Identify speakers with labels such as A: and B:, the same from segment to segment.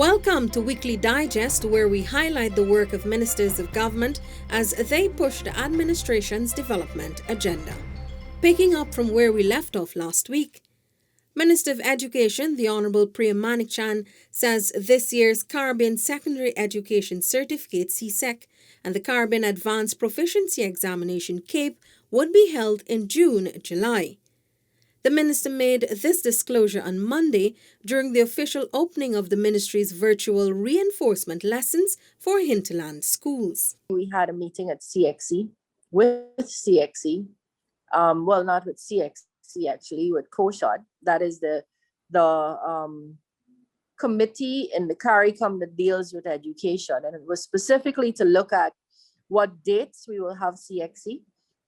A: Welcome to Weekly Digest, where we highlight the work of ministers of government as they push the administration's development agenda. Picking up from where we left off last week, Minister of Education, the Honourable Priya Manikchan, says this year's Caribbean Secondary Education Certificate (CSEC) and the Caribbean Advanced Proficiency Examination (CAPE) would be held in June-July. The minister made this disclosure on Monday during the official opening of the ministry's virtual reinforcement lessons for hinterland schools.
B: We had a meeting at CXE with CXE, not with CXE actually, with COSHOT. That is the committee in the CARICOM that deals with education, and it was specifically to look at what dates we will have CXE,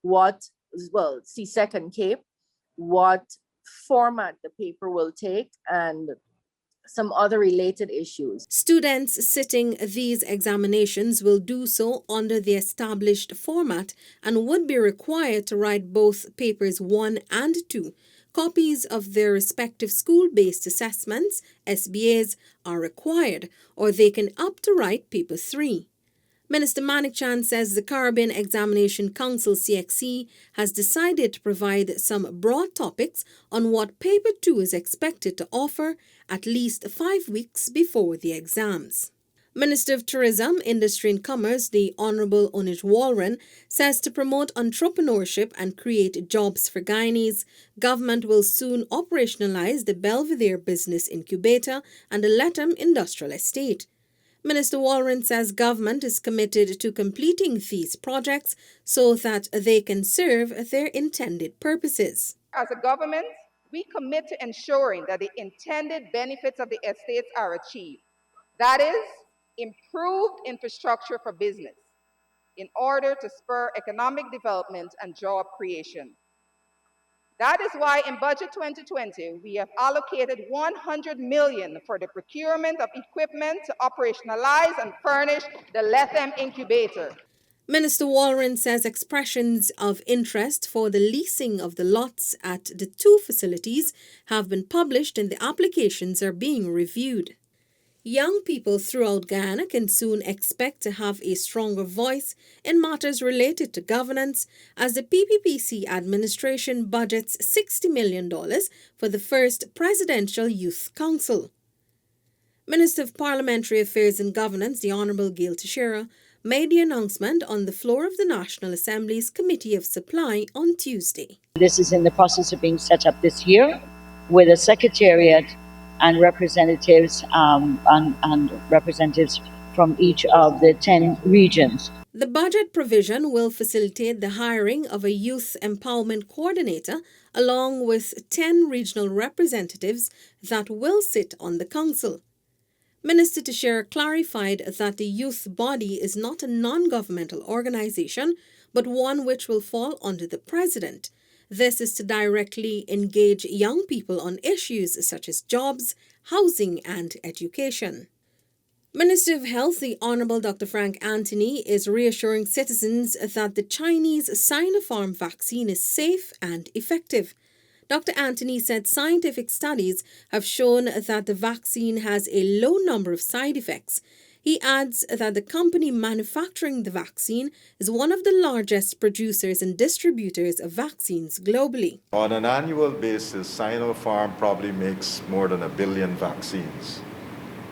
B: CSEC and CAPE, what format the paper will take, and some other related issues.
A: Students sitting these examinations will do so under the established format and would be required to write both papers 1 and 2. Copies of their respective school-based assessments, SBAs, are required, or they can opt to write paper 3. Minister Manikchan says the Caribbean Examination Council (CXC) has decided to provide some broad topics on what Paper 2 is expected to offer at least 5 weeks before the exams. Minister of Tourism, Industry and Commerce, the Honourable Onij Walren, says to promote entrepreneurship and create jobs for Guyanese, government will soon operationalize the Belvedere Business Incubator and the Letham Industrial Estate. Minister Walren says government is committed to completing these projects so that they can serve their intended purposes.
C: As a government, we commit to ensuring that the intended benefits of the estates are achieved. That is, improved infrastructure for business in order to spur economic development and job creation. That is why in Budget 2020, we have allocated $100 million for the procurement of equipment to operationalize and furnish the Letham Incubator.
A: Minister Walren says expressions of interest for the leasing of the lots at the 2 facilities have been published and the applications are being reviewed. Young people throughout Guyana can soon expect to have a stronger voice in matters related to governance as the PPPC administration budgets $60 million for the first Presidential Youth Council. Minister of Parliamentary Affairs and Governance, the Honourable Gail Teixeira, made the announcement on the floor of the National Assembly's Committee of Supply on Tuesday.
D: This is in the process of being set up this year with a secretariat and representatives representatives from each of the 10 regions.
A: The budget provision will facilitate the hiring of a youth empowerment coordinator along with 10 regional representatives that will sit on the council. Minister Teixeira clarified that the youth body is not a non-governmental organization, but one which will fall under the president. This is to directly engage young people on issues such as jobs, housing, and education. Minister of Health, the Honourable Dr. Frank Anthony, is reassuring citizens that the Chinese Sinopharm vaccine is safe and effective. Dr. Anthony said scientific studies have shown that the vaccine has a low number of side effects. He adds that the company manufacturing the vaccine is one of the largest producers and distributors of vaccines globally.
E: On an annual basis, Sinopharm probably makes more than 1 billion vaccines.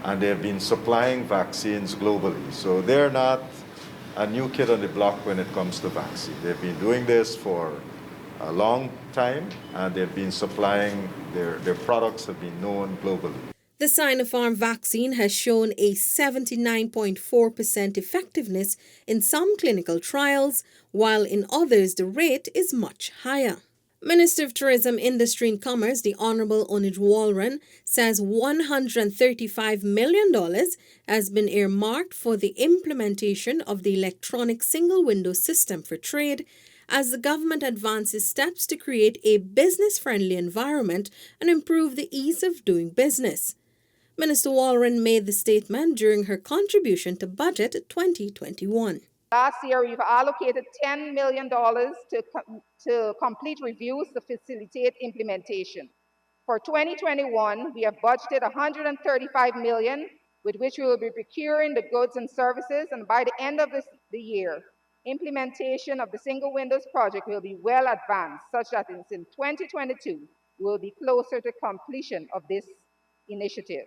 E: And they've been supplying vaccines globally. So they're not a new kid on the block when it comes to vaccine. They've been doing this for a long time, and they've been supplying, their products have been known globally.
A: The Sinopharm vaccine has shown a 79.4% effectiveness in some clinical trials, while in others the rate is much higher. Minister of Tourism, Industry and Commerce, the Honourable Onij Walren, says $135 million has been earmarked for the implementation of the electronic single-window system for trade as the government advances steps to create a business-friendly environment and improve the ease of doing business. Minister Walren made the statement during her contribution to Budget 2021.
C: Last year, we've allocated $10 million to complete reviews to facilitate implementation. For 2021, we have budgeted $135 million with which we will be procuring the goods and services, and by the end of the year, implementation of the single windows project will be well advanced, such that in 2022, we will be closer to completion of this initiative.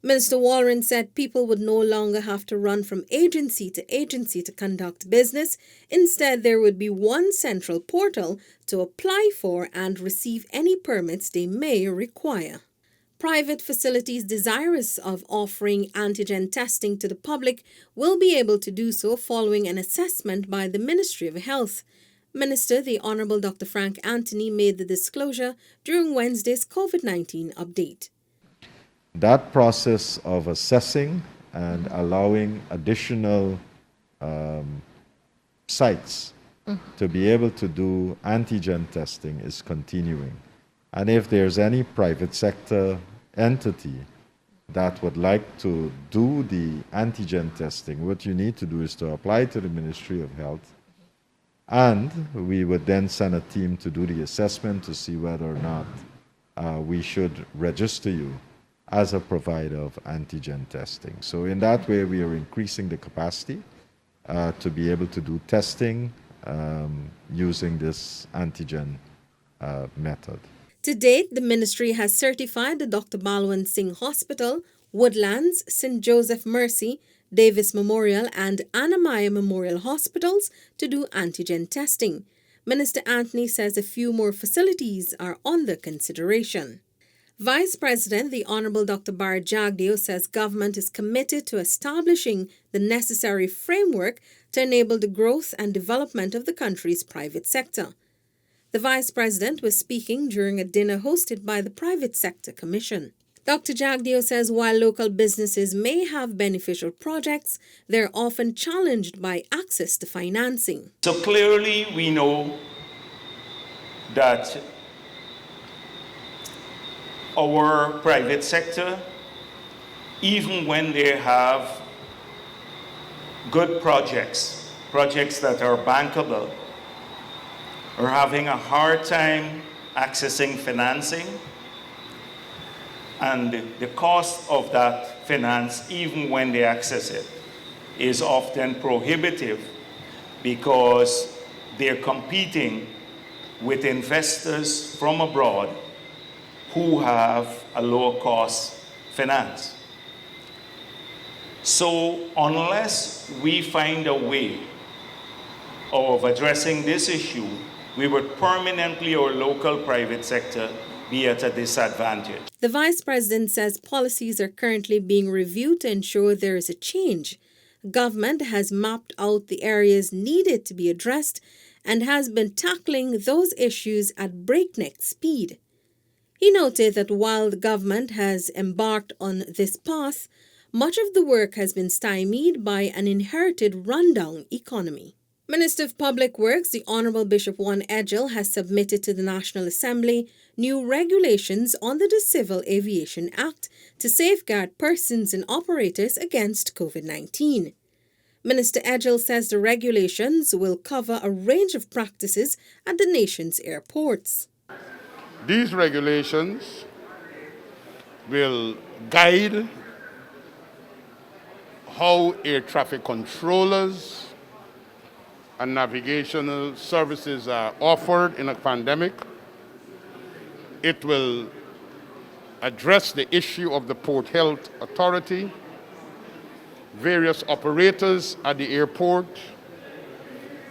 A: Minister Walren said people would no longer have to run from agency to conduct business. Instead, there would be one central portal to apply for and receive any permits they may require. Private facilities desirous of offering antigen testing to the public will be able to do so following an assessment by the Ministry of Health. Minister the Honourable Dr. Frank Anthony made the disclosure during Wednesday's COVID-19 update.
E: That process of assessing and allowing additional sites to be able to do antigen testing is continuing. And if there's any private sector entity that would like to do the antigen testing, what you need to do is to apply to the Ministry of Health, and we would then send a team to do the assessment to see whether or not we should register you as a provider of antigen testing. So in that way, we are increasing the capacity to be able to do testing using this antigen method.
A: To date, the ministry has certified the Dr. Balwant Singh Hospital, Woodlands, St. Joseph Mercy, Davis Memorial and Annamaya Memorial Hospitals to do antigen testing. Minister Anthony says a few more facilities are under consideration. Vice President the Honourable Dr. Bar Jagdeo says government is committed to establishing the necessary framework to enable the growth and development of the country's private sector. The Vice President was speaking during a dinner hosted by the Private Sector Commission. Dr. Jagdeo says while local businesses may have beneficial projects, they're often challenged by access to financing.
F: So clearly we know that our private sector, even when they have good projects that are bankable, are having a hard time accessing financing, and the cost of that finance, even when they access it, is often prohibitive because they're competing with investors from abroad who have a lower cost finance. So unless we find a way of addressing this issue, we would permanently, our local private sector, be at a disadvantage.
A: The Vice President says policies are currently being reviewed to ensure there is a change. Government has mapped out the areas needed to be addressed and has been tackling those issues at breakneck speed. He noted that while the government has embarked on this path, much of the work has been stymied by an inherited rundown economy. Minister of Public Works, the Honourable Bishop Juan Edgell, has submitted to the National Assembly new regulations under the Civil Aviation Act to safeguard persons and operators against COVID-19. Minister Edgell says the regulations will cover a range of practices at the nation's airports.
G: These regulations will guide how air traffic controllers and navigational services are offered in a pandemic. It will address the issue of the Port Health Authority, various operators at the airport,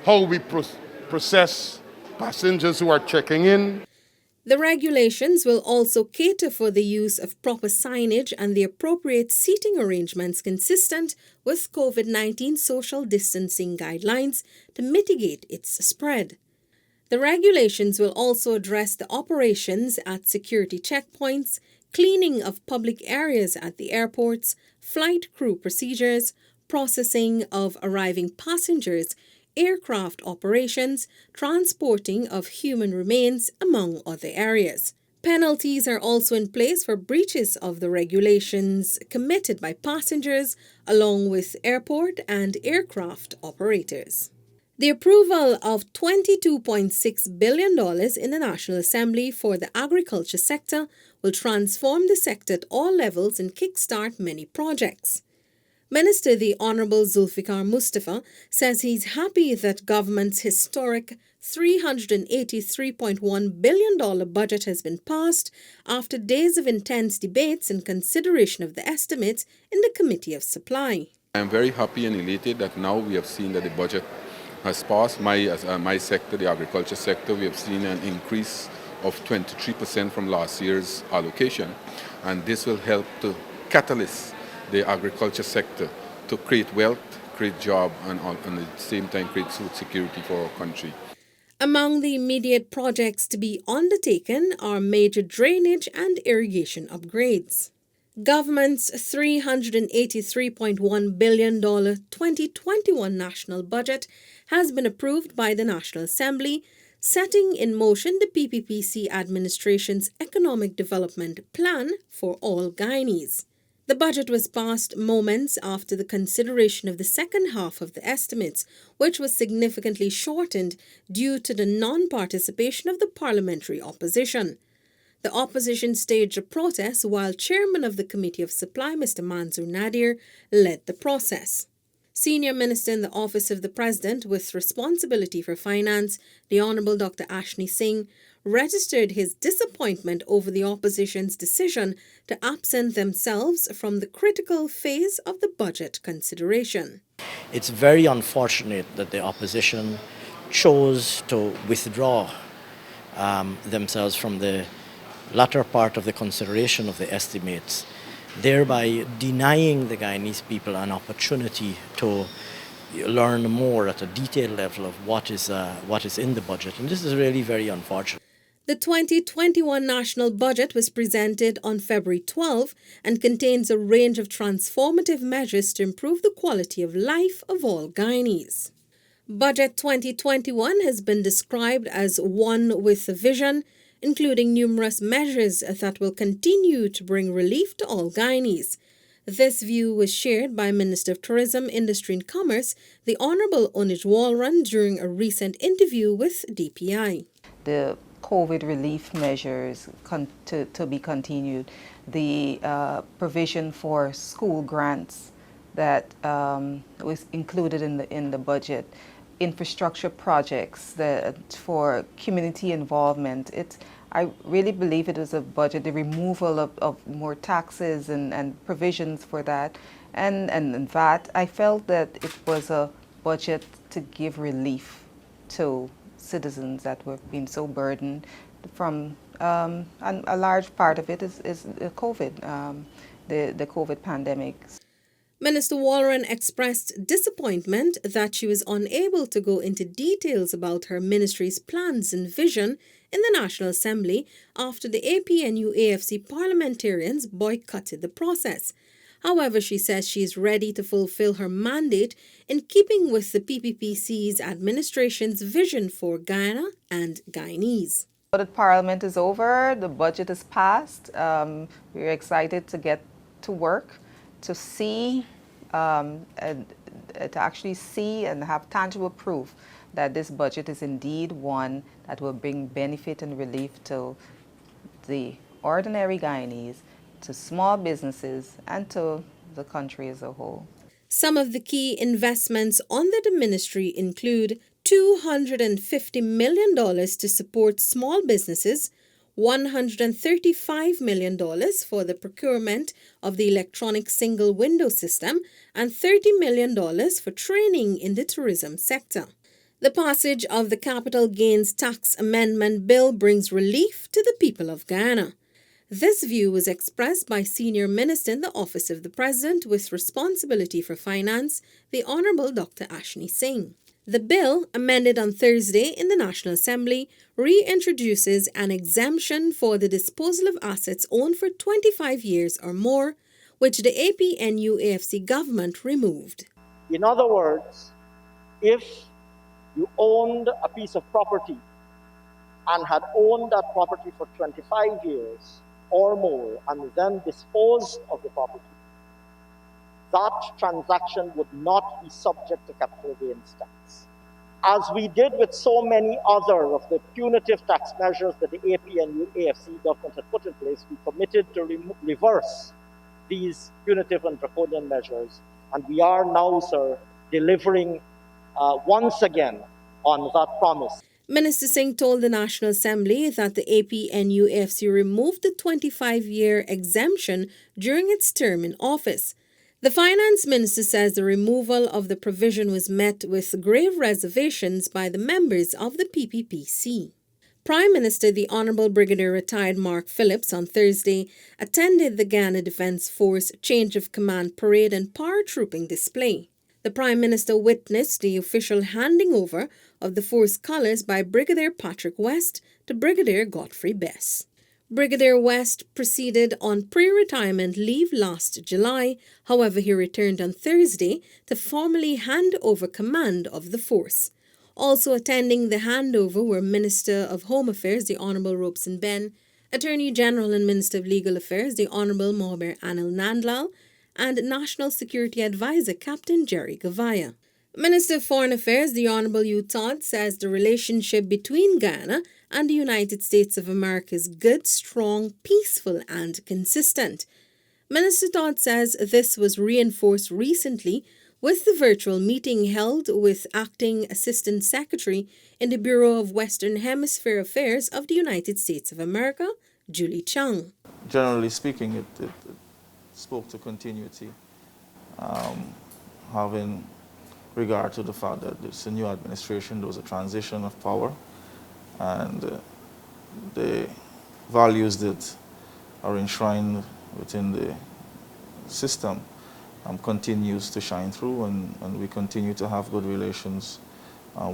G: how we process passengers who are checking in.
A: The regulations will also cater for the use of proper signage and the appropriate seating arrangements consistent with COVID-19 social distancing guidelines to mitigate its spread. The regulations will also address the operations at security checkpoints, cleaning of public areas at the airports, flight crew procedures, processing of arriving passengers, aircraft operations, transporting of human remains, among other areas. Penalties are also in place for breaches of the regulations committed by passengers, along with airport and aircraft operators. The approval of $22.6 billion in the National Assembly for the agriculture sector will transform the sector at all levels and kickstart many projects. Minister the Honourable Zulfikar Mustafa says he's happy that government's historic $383.1 billion budget has been passed after days of intense debates and consideration of the estimates in the Committee of Supply.
H: I am very happy and elated that now we have seen that the budget has passed. My sector, the agriculture sector, we have seen an increase of 23% from last year's allocation, and this will help to catalyze the agriculture sector to create wealth, create jobs, and at the same time create food security for our country.
A: Among the immediate projects to be undertaken are major drainage and irrigation upgrades. Government's $383.1 billion 2021 national budget has been approved by the National Assembly, setting in motion the PPPC administration's Economic Development Plan for all Guyanese. The budget was passed moments after the consideration of the second half of the estimates, which was significantly shortened due to the non-participation of the parliamentary opposition. The opposition staged a protest while chairman of the Committee of Supply, Mr. Manzoor Nadir, led the process. Senior Minister in the Office of the President with responsibility for finance, the Honourable Dr. Ashni Singh, registered his disappointment over the opposition's decision to absent themselves from the critical phase of the budget consideration.
I: It's very unfortunate that the opposition chose to withdraw themselves from the latter part of the consideration of the estimates, thereby denying the Guyanese people an opportunity to learn more at a detailed level of what is in the budget. And this is really very unfortunate.
A: The 2021 national budget was presented on February 12 and contains a range of transformative measures to improve the quality of life of all Guyanese. Budget 2021 has been described as one with a vision, including numerous measures that will continue to bring relief to all Guyanese. This view was shared by Minister of Tourism, Industry and Commerce, the Honourable Onij Walran, during a recent interview with DPI.
J: The COVID relief measures to be continued, the provision for school grants that was included in the budget, infrastructure projects for community involvement. I really believe it is a budget, the removal of more taxes and provisions for that. And in fact, I felt that it was a budget to give relief to citizens that were being so burdened from, and a large part of it is COVID, the COVID pandemic.
A: Minister Walran expressed disappointment that she was unable to go into details about her ministry's plans and vision in the National Assembly after the APNU-AFC parliamentarians boycotted the process. However, she says she is ready to fulfill her mandate in keeping with the PPPC's administration's vision for Guyana and Guyanese.
J: The Parliament is over, the budget is passed. We're excited to get to work, to see, and to actually see and have tangible proof that this budget is indeed one that will bring benefit and relief to the ordinary Guyanese, to small businesses, and to the country as a whole.
A: Some of the key investments under the ministry include $250 million to support small businesses, $135 million for the procurement of the electronic single window system, and $30 million for training in the tourism sector. The passage of the Capital Gains Tax Amendment Bill brings relief to the people of Guyana. This view was expressed by Senior Minister in the Office of the President with responsibility for finance, the Honourable Dr. Ashni Singh. The bill, amended on Thursday in the National Assembly, reintroduces an exemption for the disposal of assets owned for 25 years or more, which the APNU-AFC government removed.
K: In other words, if you owned a piece of property and had owned that property for 25 years or more and then disposed of the property, that transaction would not be subject to capital gains tax. As we did with so many other of the punitive tax measures that the APNU AFC government had put in place, we committed to reverse these punitive and draconian measures. And we are now, sir, delivering once again on that promise.
A: Minister Singh told the National Assembly that the APNU-AFC removed the 25-year exemption during its term in office. The Finance Minister says the removal of the provision was met with grave reservations by the members of the PPPC. Prime Minister the Honourable Brigadier Retired Mark Phillips on Thursday attended the Guyana Defence Force Change of Command Parade and paratrooping display. The Prime Minister witnessed the official handing over of the force colours by Brigadier Patrick West to Brigadier Godfrey Bess. Brigadier West proceeded on pre-retirement leave last July. However, he returned on Thursday to formally hand over command of the force. Also attending the handover were Minister of Home Affairs, the Honourable Robeson Ben, Attorney General and Minister of Legal Affairs, the Honourable Mohamed Anil Nandlal, and National Security Advisor Captain Jerry Gavaya. Minister of Foreign Affairs, the Honourable Hugh Todd, says the relationship between Guyana and the United States of America is good, strong, peaceful and consistent. Minister Todd says this was reinforced recently with the virtual meeting held with Acting Assistant Secretary in the Bureau of Western Hemisphere Affairs of the United States of America, Julie Chung.
L: Generally speaking, it spoke to continuity, having regard to the fact that it's a new administration, there was a transition of power, and the values that are enshrined within the system continues to shine through, and we continue to have good relations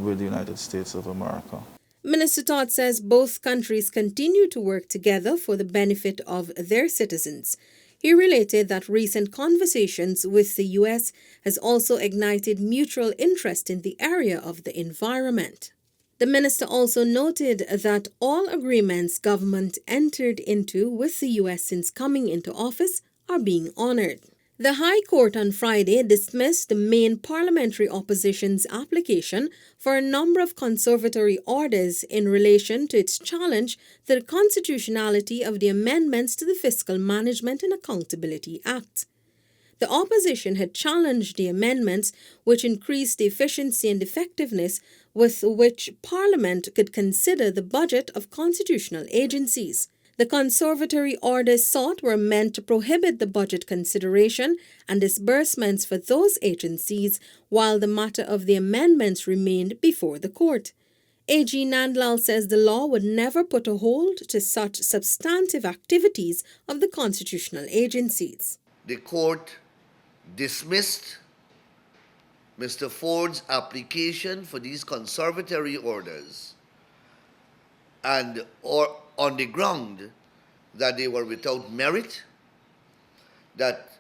L: with the United States of America.
A: Minister Todd says both countries continue to work together for the benefit of their citizens. He related that recent conversations with the U.S. has also ignited mutual interest in the area of the environment. The minister also noted that all agreements government entered into with the U.S. since coming into office are being honored. The High Court on Friday dismissed the main parliamentary opposition's application for a number of conservatory orders in relation to its challenge to the constitutionality of the amendments to the Fiscal Management and Accountability Act. The opposition had challenged the amendments, which increased the efficiency and effectiveness with which Parliament could consider the budget of constitutional agencies. The conservatory orders sought were meant to prohibit the budget consideration and disbursements for those agencies, while the matter of the amendments remained before the court. AG Nandlal says the law would never put a hold to such substantive activities of the constitutional agencies.
M: The court dismissed Mr. Ford's application for these conservatory orders or on the ground that they were without merit, that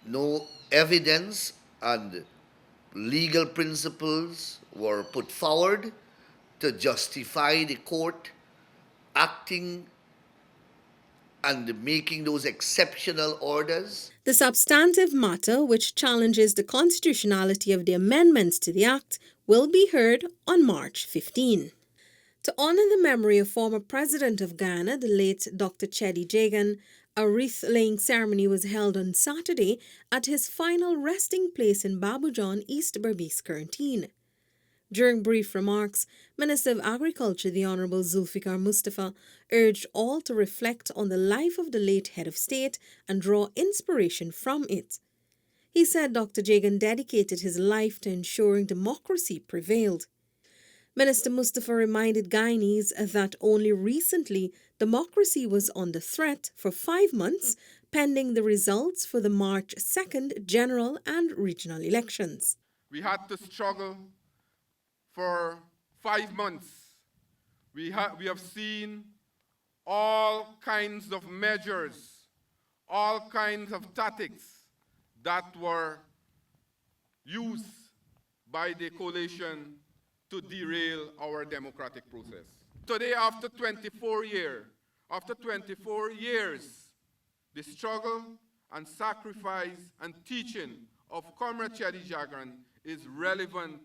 M: no evidence and legal principles were put forward to justify the court acting and making those exceptional orders.
A: The substantive matter, which challenges the constitutionality of the amendments to the Act, will be heard on March 15. To honor the memory of former President of Guyana, the late Dr. Chedi Jagan, a wreath-laying ceremony was held on Saturday at his final resting place in Babujon, East Berbice, Currentine. During brief remarks, Minister of Agriculture, the Honourable Zulfikar Mustafa, urged all to reflect on the life of the late head of state and draw inspiration from it. He said Dr. Jagan dedicated his life to ensuring democracy prevailed. Minister Mustafa reminded Guyanese that only recently democracy was under threat for 5 months, pending the results for the March 2nd general and regional elections.
G: We had to struggle for 5 months. We have seen all kinds of measures, all kinds of tactics that were used by the coalition to derail our democratic process. Today, after 24 years, the struggle and sacrifice and teaching of Comrade Chedi Jagan is relevant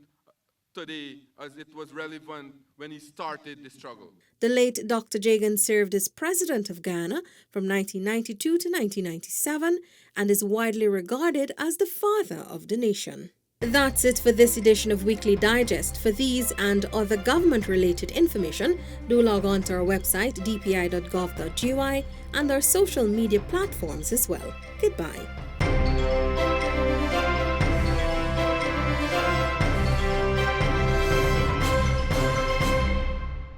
H: today as it was relevant when he started the struggle.
A: The late Dr. Jagan served as president of Ghana from 1992 to 1997 and is widely regarded as the father of the nation. That's it for this edition of Weekly Digest. For these and other government-related information, do log on to our website dpi.gov.gy and our social media platforms as well. Goodbye.